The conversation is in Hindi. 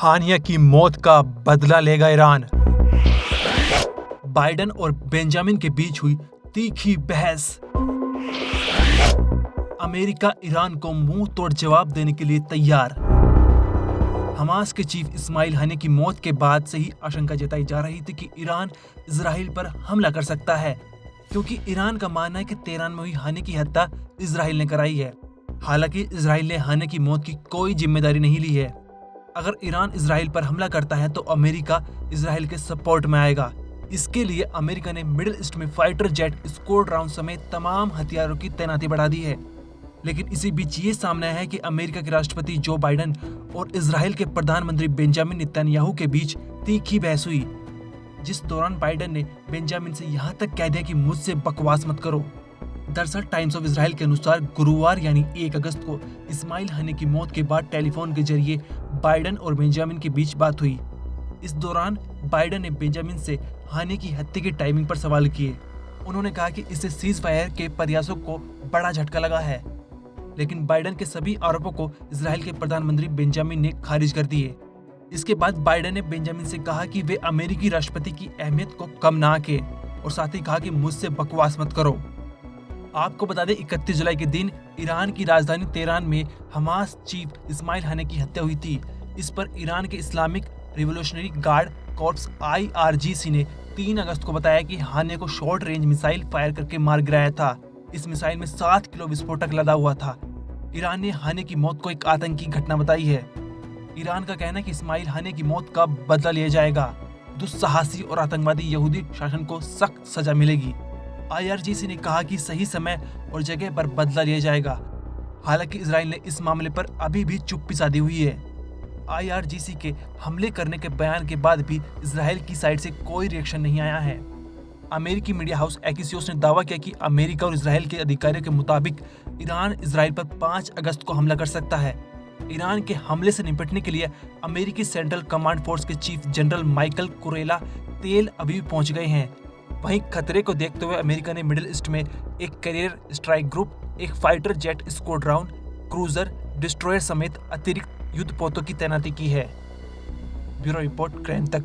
हानिया की मौत का बदला लेगा ईरान। बाइडेन और बेंजामिन के बीच हुई तीखी बहस। अमेरिका ईरान को मुंह तोड़ जवाब देने के लिए तैयार। हमास के चीफ इस्माइल हानिया की मौत के बाद से ही आशंका जताई जा रही थी कि ईरान इजराइल पर हमला कर सकता है, क्योंकि ईरान का मानना है कि तेहरान में हुई हानिया की हत्या इजराइल ने कराई है। हालांकि इजराइल ने हानिया की मौत की कोई जिम्मेदारी नहीं ली है। अगर ईरान इजराइल पर हमला करता है तो अमेरिका इजराइल के सपोर्ट में आएगा। इसके लिए अमेरिका ने मिडिल ईस्ट में फाइटर जेट, स्क्वाड राउंड समेत तमाम हथियारों की तैनाती बढ़ा दी है। लेकिन इसी बीच ये सामने आया है कि अमेरिका के राष्ट्रपति जो बाइडेन और इजराइल के प्रधानमंत्री बेंजामिन नेतन्याहू के बीच तीखी बहस हुई, जिस दौरान बाइडेन ने बेंजामिन से यहाँ तक कह दिया कि मुझसे बकवास मत करो। दरअसल टाइम्स ऑफ इजराइल के अनुसार गुरुवार यानी 1 अगस्त को इस्माइल हानिया की मौत के बाद टेलीफोन के जरिए बाइडेन और बेंजामिन के बीच बात हुई। इस दौरान बाइडेन ने बेंजामिन से हानिया की हत्या की टाइमिंग पर सवाल किए। उन्होंने कहा कि इससे सीज फायर के प्रयासों को बड़ा झटका लगा है, लेकिन बाइडेन के सभी आरोपों को इजराइल के प्रधानमंत्री बेंजामिन ने खारिज कर दिए। इसके बाद बाइडेन ने बेंजामिन से कहा कि वे अमेरिकी राष्ट्रपति की अहमियत को कम ना आंके और साथ ही कहा कि मुझसे बकवास मत करो। आपको बता दें 31 जुलाई के दिन ईरान की राजधानी तेहरान में हमास चीफ इस्माइल हानिया की हत्या हुई थी। इस पर ईरान के Islamic revolutionary guard corps IRGC ने 3 अगस्त को बताया कि हानिया को शॉर्ट रेंज मिसाइल फायर करके मार गिराया था। इस मिसाइल में 7 किलो विस्फोटक लदा हुआ था। ईरान ने हानिया की मौत को एक आतंकी घटना बताई है। ईरान का कहना है कि इस्माइल हानिया की मौत का बदला लिया जाएगा। दुस्साहसी और आतंकवादी यहूदी शासन को सख्त सजा मिलेगी। IRGC ने कहा कि सही समय और जगह पर बदला लिया जाएगा। हालांकि इजराइल ने इस मामले पर अभी भी चुप्पी साधी हुई है। IRGC के हमले करने के बयान के बाद भी इजराइल की साइड से कोई रिएक्शन नहीं आया है। अमेरिकी मीडिया हाउस एक्सियोस ने दावा किया कि अमेरिका और इजराइल के अधिकारियों के मुताबिक ईरान इजराइल पर 5 अगस्त को हमला कर सकता है। ईरान के हमले से निपटने के लिए अमेरिकी सेंट्रल कमांड फोर्स के चीफ जनरल माइकल कुरेला तेल अवीव पहुंच गए हैं। वहीं खतरे को देखते हुए अमेरिका ने मिडिल ईस्ट में एक कैरियर स्ट्राइक ग्रुप, एक fighter jet squadron, cruiser, destroyer समेत अतिरिक्त युद्धपोतों की तैनाती की है। ब्यूरो रिपोर्ट, क्रैन तक।